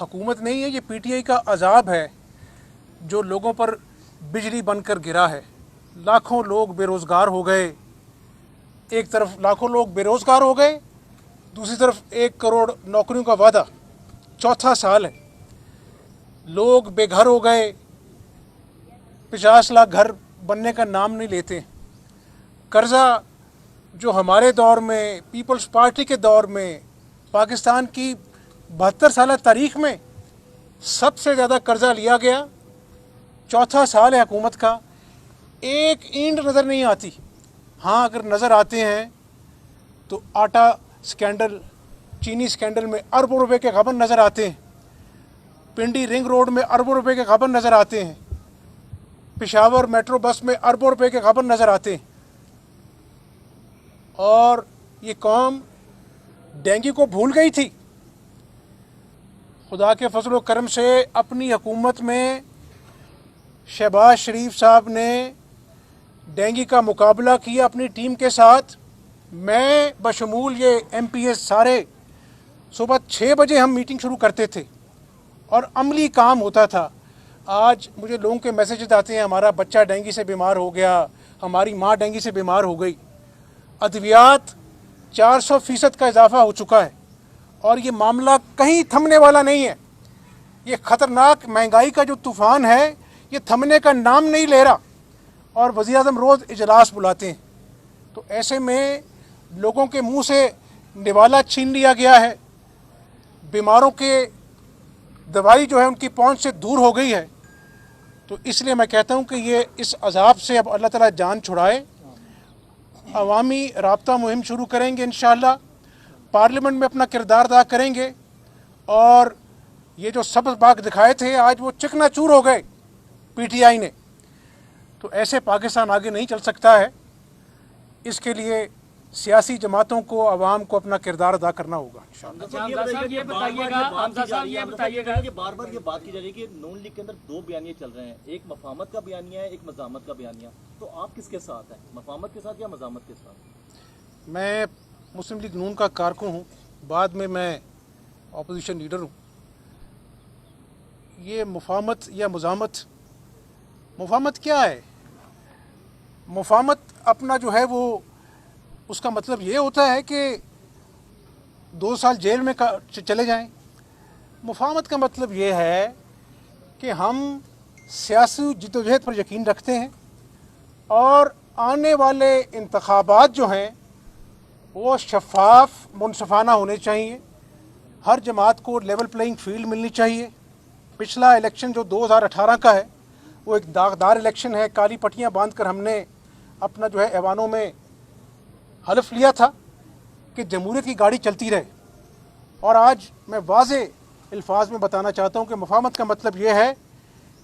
हुकूमत नहीं है, ये पीटीआई का अजाब है जो लोगों पर बिजली बनकर गिरा है। लाखों लोग बेरोज़गार हो गए, एक तरफ लाखों लोग बेरोज़गार हो गए, दूसरी तरफ 1 करोड़ नौकरियों का वादा, चौथा साल है। लोग बेघर हो गए, 50 लाख घर बनने का नाम नहीं लेते। कर्ज़ा जो हमारे दौर में, पीपल्स पार्टी के दौर में, पाकिस्तान की 72 साल तारीख़ में सबसे ज़्यादा कर्ज़ा लिया गया। चौथा साल है हुकूमत का, एक ईंट नज़र नहीं आती। हाँ, अगर नज़र आते हैं तो आटा स्कैंडल, चीनी स्कैंडल में अरबों रुपए के गबन नज़र आते हैं, पिंडी रिंग रोड में अरबों रुपए के गबन नज़र आते हैं, पेशावर मेट्रो बस में अरबों रुपए के गबन नज़र आते हैं। और ये कौम डेंगू को भूल गई थी। खुदा के फजल व करम से अपनी हुकूमत में शहबाज शरीफ साहब ने डेंगू का मुकाबला किया अपनी टीम के साथ। मैं बशमूल ये एमपीएस सारे सुबह 6 बजे हम मीटिंग शुरू करते थे और अमली काम होता था। आज मुझे लोगों के मैसेजेस आते हैं, हमारा बच्चा डेंगू से बीमार हो गया, हमारी माँ डेंगू से बीमार हो गई। अद्वियात 400% का इजाफा हो चुका है और ये मामला कहीं थमने वाला नहीं है। ये ख़तरनाक महंगाई का जो तूफ़ान है ये थमने का नाम नहीं ले रहा और वज़ीर आज़म रोज़ इजलास बुलाते हैं। तो ऐसे में लोगों के मुंह से निवाला छीन लिया गया है, बीमारों के दवाई जो है उनकी पहुंच से दूर हो गई है। तो इसलिए मैं कहता हूं कि ये इस अजाब से अब अल्लाह ताला जान छुड़ाए। अवामी राब्ता मुहिम शुरू करेंगे इंशाअल्लाह, पार्लियामेंट में अपना किरदार अदा करेंगे और ये जो सबज बाग दिखाए थे आज वो चिकनाचूर हो गए पीटीआई ने। तो ऐसे पाकिस्तान आगे नहीं चल सकता है। इसके लिए सियासी जमातों को, आवाम को अपना किरदार अदा करना होगा इंशाअल्लाह। ये बताइएगा कि बार बार ये बात की जा रही है कि नून लीग के अंदर 2 बयानिए चल रहे हैं, एक मफामत का बयानिया है, एक मज़ामत का बयानिया। तो आप किसके साथ हैं, मफामत के साथ या मज़ामत के साथ? मैं मुस्लिम लीग नून का कारकुन हूँ, बाद में मैं अपोजिशन लीडर हूँ। ये मुफामत या मज़ामत, मुफामत क्या है? मुफामत अपना जो है वो उसका मतलब ये होता है कि 2 साल जेल में चले जाएं। मुफामत का मतलब ये है कि हम सियासी जिद्दोजहद पर यकीन रखते हैं और आने वाले इंतखाबात जो हैं वो शफाफ मुनसफाना होने चाहिए। हर जमात को लेवल प्लेइंग फील्ड मिलनी चाहिए। पिछला इलेक्शन जो 2018 का है वो एक दागदार इलेक्शन है। काली पट्टियाँ बांध कर हमने अपना जो है ऐवानों में हलफ लिया था कि जमहूरियत की गाड़ी चलती रहे। और आज मैं वाज़े अल्फाज में बताना चाहता हूँ कि मुफाहमत का मतलब ये है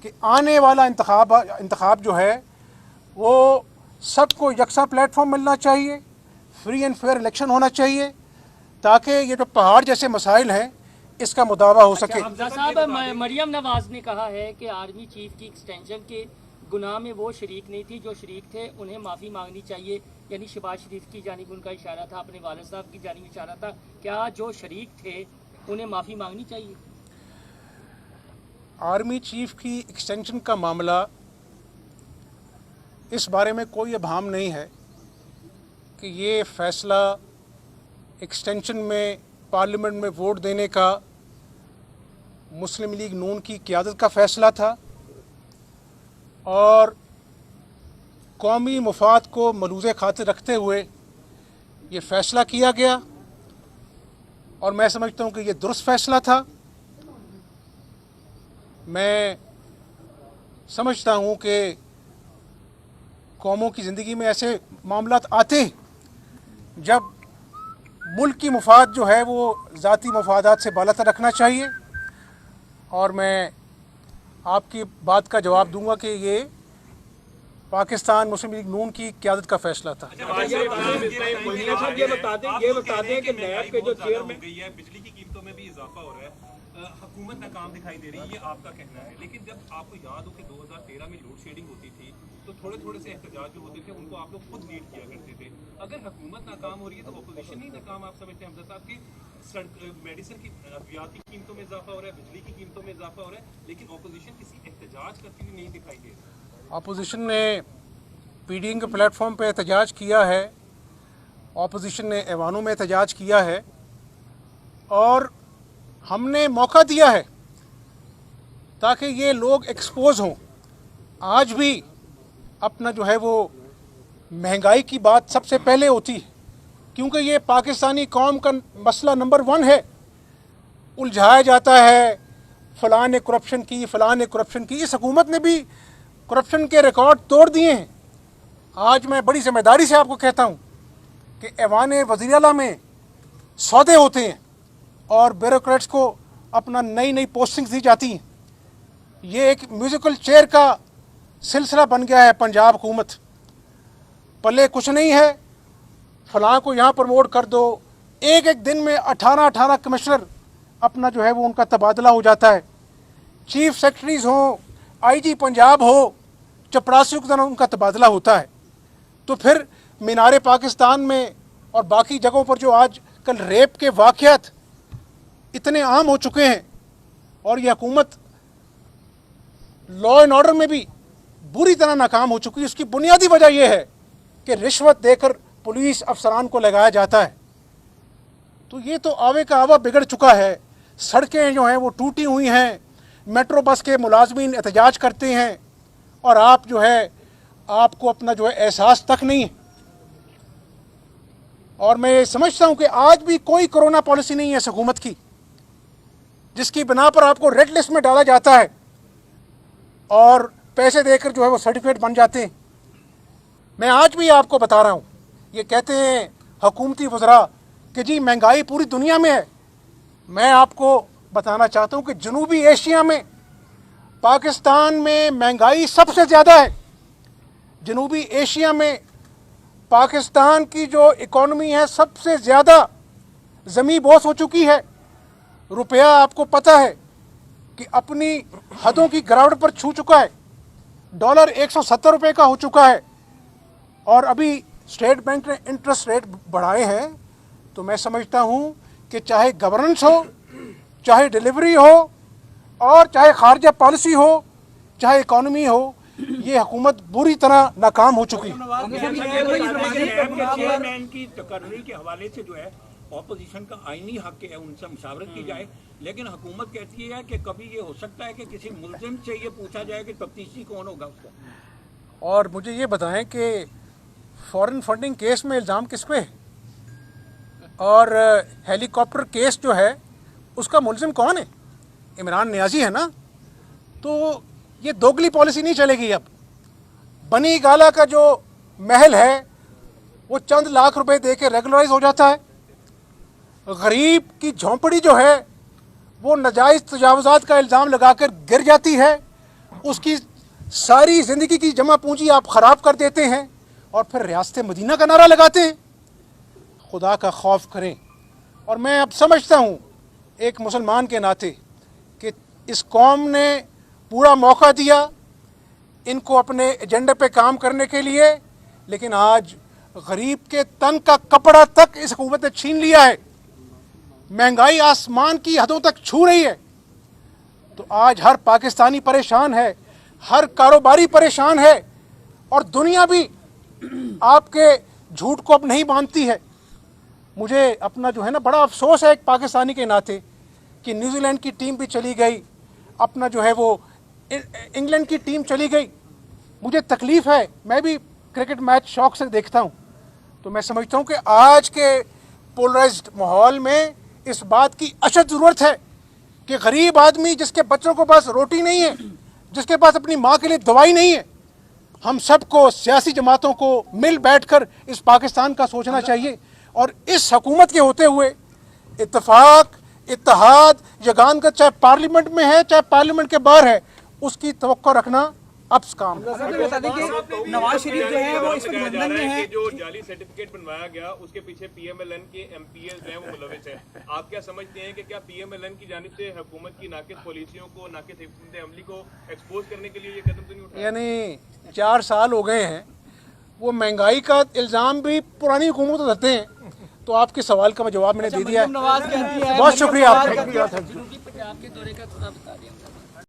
कि आने वाला इंतखाब जो है वो सबको यकसा प्लेटफॉर्म मिलना चाहिए, फ्री एंड फेयर इलेक्शन होना चाहिए ताकि ये जो पहाड़ जैसे मसाइल हैं इसका मुदावा हो सके। हमजा साहब, मरियम नवाज ने कहा है कि आर्मी चीफ की एक्सटेंशन के गुनाह में वो शरीक नहीं थी, जो शरीक थे उन्हें माफ़ी मांगनी चाहिए। यानी शहबाज शरीफ की जानिब उनका इशारा था, अपने वालिद साहब की जानिब इशारा था। क्या जो शरीक थे उन्हें माफ़ी मांगनी चाहिए? आर्मी चीफ की एक्सटेंशन का मामला, इस बारे में कोई अभाम नहीं है कि ये फ़ैसला एक्सटेंशन में पार्लियामेंट में वोट देने का मुस्लिम लीग नून की क़यादत का फ़ैसला था और कौमी मुफाद को मलूज़े खातिर रखते हुए ये फ़ैसला किया गया और मैं समझता हूँ कि ये दुरुस्त फ़ैसला था। मैं समझता हूँ कि कौमों की ज़िंदगी में ऐसे मामलात आते हैं जब मुल्क की मुफाद जो है वो ज़ाती मुफादात से बालातर रखना चाहिए। और मैं आपकी बात का जवाब दूंगा कि ये पाकिस्तान मुस्लिम लीग नून की क़यादत का फैसला था। ये बता दें कि नैब के जो चेयरमैन, बिजली की कीमतों में भी इजाफा हो रहा है, हुकूमत नाकाम दिखाई दे रही है, ये आपका कहना है। लेकिन जब आपको याद हो कि 2013 में लोड शेडिंग होती थी तो थोड़े थोड़े से एहतजाज जो होते थे उनको आप लोग खुद लीड किया करते थे। अगर हुकूमत नाकाम हो रही है तो अपोजिशन नहीं नाकाम आप समझते हैं हमजा साहब? की मेडिसिन की अद्वियात की कीमतों में इजाफा हो रहा है, बिजली की कीमतों में इजाफा हो रहा है, लेकिन अपोजिशन किसी एहतजाज करती हुई नहीं दिखाई दे रही। अपोजिशन ने पीडीएम के प्लेटफॉर्म पे एहतजाज किया है, अपोजिशन ने ऐवानों में एहतजाज किया है और हमने मौका दिया है ताकि ये लोग एक्सपोज हों। आज भी अपना जो है वो महंगाई की बात सबसे पहले होती है, क्योंकि ये पाकिस्तानी कौम का मसला नंबर 1 है। उलझाया जाता है फलां ने करप्शन की, फलां ने करप्शन की। इस हुकूमत ने भी करप्शन के रिकॉर्ड तोड़ दिए हैं। आज मैं बड़ी जिम्मेदारी से आपको कहता हूँ कि ऐवान वज़ीर आला में सौदे होते हैं और ब्यूरोक्रेट्स को अपना नई नई पोस्टिंग्स दी जाती हैं। ये एक म्यूजिकल चेयर का सिलसिला बन गया है पंजाब हुकूमत। पल्ले कुछ नहीं है, फलां को यहाँ प्रमोट कर दो। एक एक दिन में 18 कमिश्नर अपना जो है वो उनका तबादला हो जाता है। चीफ सेक्रेटरीज हों, आईजी पंजाब हो, चपरासी के दिन उनका तबादला होता है। तो फिर मीनारे पाकिस्तान में और बाकी जगहों पर जो आज कल रेप के वाक़यात इतने आम हो चुके हैं और ये हुकूमत लॉ एंड ऑर्डर में भी बुरी तरह नाकाम हो चुकी है, उसकी बुनियादी वजह यह है कि रिश्वत देकर पुलिस अफसरान को लगाया जाता है। तो ये तो आवे का आवा बिगड़ चुका है। सड़कें जो हैं वो टूटी हुई हैं, मेट्रो बस के मुलाजमीन एहतजाज करते हैं और आप जो है आपको अपना जो है एहसास तक नहीं है। और मैं समझता हूं कि आज भी कोई कोरोना पॉलिसी नहीं है इस हुकूमत की जिसकी बिना पर आपको रेड लिस्ट में डाला जाता है और पैसे देकर जो है वो सर्टिफिकेट बन जाते हैं। मैं आज भी आपको बता रहा हूं, ये कहते हैं हुकूमती वज़रा कि जी महंगाई पूरी दुनिया में है। मैं आपको बताना चाहता हूं कि जनूबी एशिया में पाकिस्तान में महंगाई सबसे ज़्यादा है। जनूबी एशिया में पाकिस्तान की जो इकॉनमी है सबसे ज़्यादा ज़मीन बोस हो चुकी है। रुपया आपको पता है कि अपनी हदों की गिरावट पर छू चुका है। डॉलर 170 रुपये का हो चुका है और अभी स्टेट बैंक ने इंटरेस्ट रेट बढ़ाए हैं। तो मैं समझता हूं कि चाहे गवर्नेंस हो, चाहे डिलीवरी हो और चाहे खारजा पॉलिसी हो, चाहे इकॉनमी हो, ये हुकूमत बुरी तरह नाकाम हो चुकी है। चेयरमैन की तकर्री के हवाले से जो है ऑपोजिशन का आईनी हक है उनसे मुशावरत की जाए, लेकिन हुकूमत कहती है कि कभी ये हो सकता है कि किसी मुल्जिम से ये पूछा जाए कि तफ्तीशी कौन होगा उसका। और मुझे ये बताएं कि फॉरेन फंडिंग केस में इल्ज़ाम किस पे है और हेलीकॉप्टर केस जो है उसका मुल्जिम कौन है? इमरान नियाजी है ना। तो ये दोगली पॉलिसी नहीं चलेगी। अब बनी गाला का जो महल है वो चंद लाख रुपए दे के रेगुलराइज हो जाता है। गरीब की झोंपड़ी जो है वो नाजायज़ तजावुज़ात का इल्ज़ाम लगाकर गिर जाती है। उसकी सारी ज़िंदगी की जमा पूंजी आप ख़राब कर देते हैं और फिर रियासत मदीना का नारा लगाते हैं। खुदा का खौफ करें। और मैं अब समझता हूँ एक मुसलमान के नाते कि इस कौम ने पूरा मौका दिया इनको अपने एजेंडे पे काम करने के लिए, लेकिन आज गरीब के तन का कपड़ा तक इस हुकूमत ने छीन लिया है। महंगाई आसमान की हदों तक छू रही है। तो आज हर पाकिस्तानी परेशान है, हर कारोबारी परेशान है और दुनिया भी आपके झूठ को अब नहीं मानती है। मुझे अपना जो है ना बड़ा अफसोस है एक पाकिस्तानी के नाते कि न्यूजीलैंड की टीम भी चली गई, अपना जो है वो इंग्लैंड की टीम चली गई। मुझे तकलीफ़ है, मैं भी क्रिकेट मैच शौक से देखता हूँ। तो मैं समझता हूँ कि आज के पोलराइज्ड माहौल में इस बात की अशद ज़रूरत है कि गरीब आदमी जिसके बच्चों को पास रोटी नहीं है, जिसके पास अपनी माँ के लिए दवाई नहीं है, हम सबको सियासी जमातों को मिल बैठकर इस पाकिस्तान का सोचना चाहिए और इस हुकूमत के होते हुए इत्तेफाक, इत्तेहाद, यगानगत चाहे पार्लियामेंट में है चाहे पार्लियामेंट के बाहर है, उसकी तवक्को रखना अब काम है। नवाज शरीफ जो है वो इस वक्त लंदन में है। जो जाली सर्टिफिकेट बनवाया गया उसके पीछे पीएमएलएन के एमपीएस जो हैं वो मुलविस हैं। आप क्या समझते हैं कि क्या पीएमएलएन की जानिब से हुकूमत की नाकिस पॉलिसियों को, नाकिस हिकमत अमली को एक्सपोज करने के लिए ये कदम तो नहीं उठाया? यानी 4 साल हो गए हैं, वो महंगाई का इल्ज़ाम भी पुरानी हुकूमत धरते हैं। तो आपके सवाल का जवाब मैंने दे दिया है। नवाज कहती है बहुत शुक्रिया आपका। जनूबी पंजाब के दौरे का थोड़ा बता दें।